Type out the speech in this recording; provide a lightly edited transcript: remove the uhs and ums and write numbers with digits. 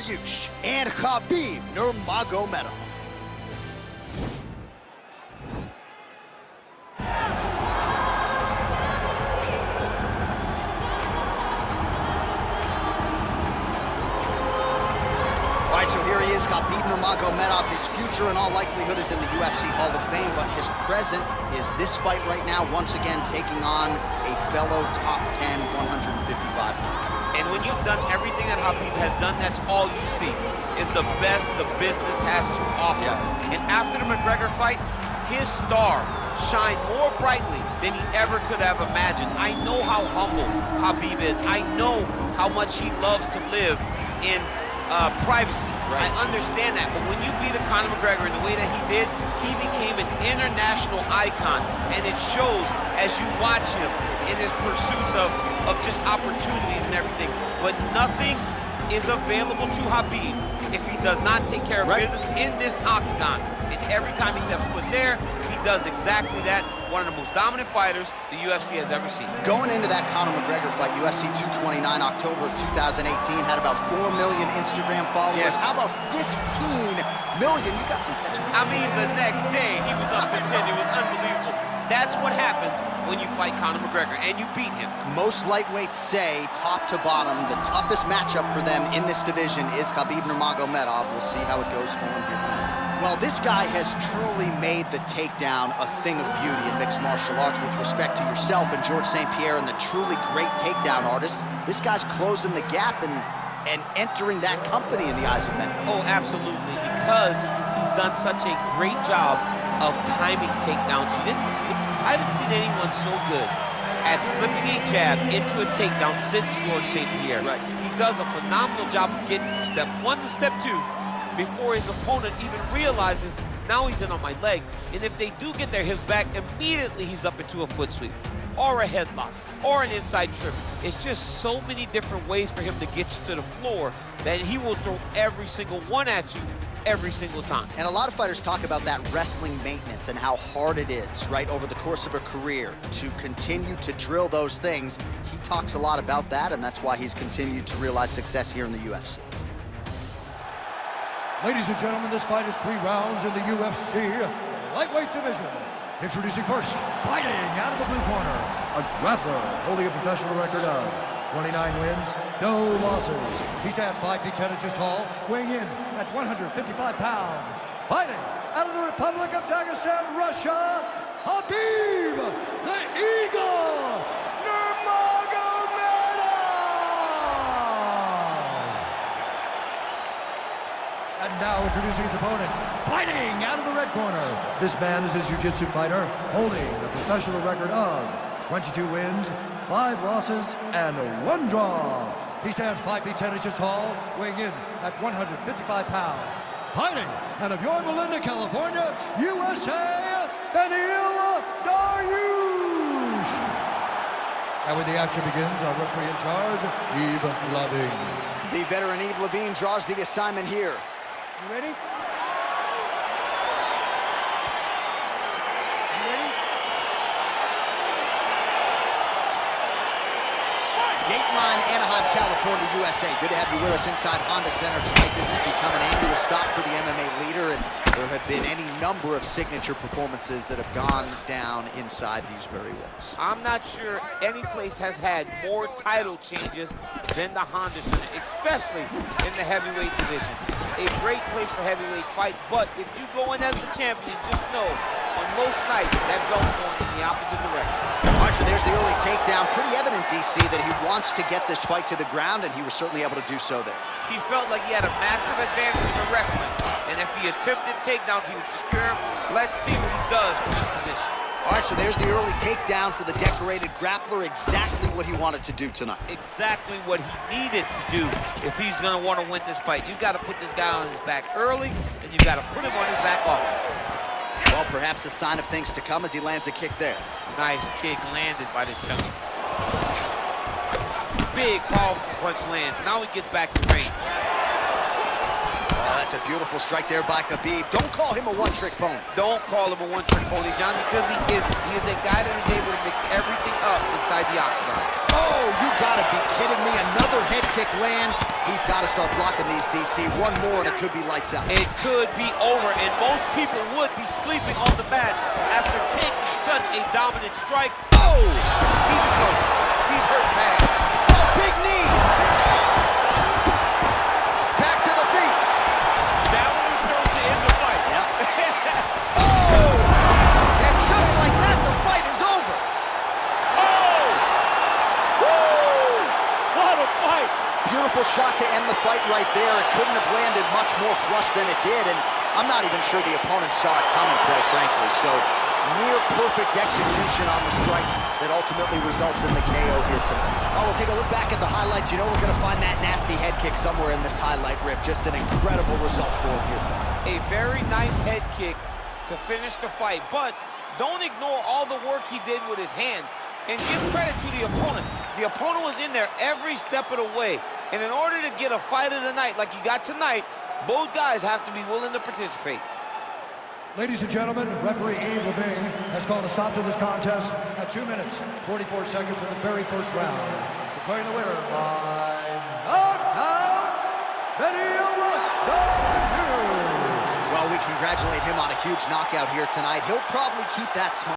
Dariush and Khabib Nurmagomedov. All right, so here he is, Khabib Nurmagomedov. His future in all likelihood is in the UFC Hall of Fame, but his present is this fight right now, once again taking on a fellow top 10, 155 pounder. And when you've done everything that Khabib has done, that's all you see, is the best the business has to offer. Yeah. And after the McGregor fight, his star shined more brightly than he ever could have imagined. I know how humble Khabib is. I know how much he loves to live in privacy. Right. I understand that, but when you beat Conor McGregor in the way that he did, he became an international icon, and it shows as you watch him in his pursuits of just opportunities and everything. But nothing is available to Khabib if he does not take care of business in this octagon. And every time he steps foot there, he does exactly that. One of the most dominant fighters the UFC has ever seen. Going into that Conor McGregor fight, UFC 229, October of 2018, had about 4 million Instagram followers. Yes. How about 15 million? You got some catching. I mean, the next day, he was up to 10. It was unbelievable. That's what happens when you fight Conor McGregor, and you beat him. Most lightweights say, top to bottom, the toughest matchup for them in this division is Khabib Nurmagomedov. We'll see how it goes for him here tonight. Well, this guy has truly made the takedown a thing of beauty in mixed martial arts. With respect to yourself and George St. Pierre and the truly great takedown artists, this guy's closing the gap and entering that company in the eyes of many. Oh, absolutely, because he's done such a great job of timing takedowns. I haven't seen anyone so good at slipping a jab into a takedown since George St. Pierre. Right. He does a phenomenal job of getting from step 1 to step 2 before his opponent even realizes now he's in on my leg. And if they do get their hips back, immediately he's up into a foot sweep or a headlock or an inside trip. It's just so many different ways for him to get you to the floor that he will throw every single one at you every single time. And a lot of fighters talk about that wrestling maintenance and how hard it is, right, over the course of a career to continue to drill those things. He talks a lot about that, and that's why he's continued to realize success here in the UFC. Ladies and gentlemen, this fight is 3 rounds in the UFC lightweight division. Introducing first, fighting out of the blue corner, a grappler holding a professional record of 29 wins, no losses. He stands 5 feet 10 inches tall, weighing in at 155 pounds. Fighting out of the Republic of Dagestan, Russia, Khabib the Eagle Nurmagomedov! And now introducing his opponent, fighting out of the red corner. This man is a jiu-jitsu fighter, holding a professional record of 22 wins, 5 losses, and 1 draw. He stands 5 feet 10 inches tall, weighing in at 155 pounds. Fighting out of Yorba Linda, California, USA, Beneil Dariush. And when the action begins, our referee in charge, Yves Lavigne. The veteran Yves Lavigne draws the assignment here. You ready? Dateline, Anaheim, California, USA. Good to have you with us inside Honda Center tonight. This has become an annual stop for the MMA leader, and there have been any number of signature performances that have gone down inside these very walls. I'm not sure any place has had more title changes than the Honda Center, especially in the heavyweight division. A great place for heavyweight fights, but if you go in as the champion, just know on most nights that belt's going in the opposite direction. All right, so there's the early takedown. Pretty evident, DC, that he wants to get this fight to the ground, and he was certainly able to do so there. He felt like he had a massive advantage in the wrestling, and if he attempted takedowns, he would secure him. Let's see what he does in this position. All right, so there's the early takedown for the decorated grappler. Exactly what he wanted to do tonight. Exactly what he needed to do if he's going to want to win this fight. You got to put this guy on his back early, and you got to put him on his back often. Well, perhaps a sign of things to come as he lands a kick there. Nice kick landed by this gentleman. Big, powerful punch lands. Now he gets back to range. Oh, that's a Beautiful strike there by Khabib. Don't call him a one-trick pony. Don't call him a one-trick pony, John, because he isn't. He is a guy that is able to mix everything up inside the octagon. Oh, you gotta be kidding me. Another head kick lands. He's gotta start blocking these, DC. One more and it could be lights out. It could be over, and most people would be sleeping on the mat after taking such a dominant strike. Oh! He's a coach. He's hurt bad. Oh, big knee! Back to the feet. That one was going to end the fight. Yeah. Oh! And just like that, the fight is over. Oh! Woo! What a fight! Beautiful shot to end the fight right there. It couldn't have landed much more flush than it did, and I'm not even sure the opponent saw it coming, quite frankly. So, near perfect execution on the strike that ultimately results in the KO here tonight. Oh, we'll take a look back at the highlights. You know we're going to find that nasty head kick somewhere in this highlight rip. Just an incredible result for him here tonight. A very nice head kick to finish the fight, but don't ignore all the work he did with his hands. And give credit to the opponent. The opponent was in there every step of the way. And in order to get a fight of the night like you got tonight, both guys have to be willing to participate. Ladies and gentlemen, referee Yves Levine has called a stop to this contest at 2 minutes, 44 seconds of the very first round. Declaring the winner by knockout, Well, we congratulate him on a huge knockout here tonight. He'll probably keep that smile.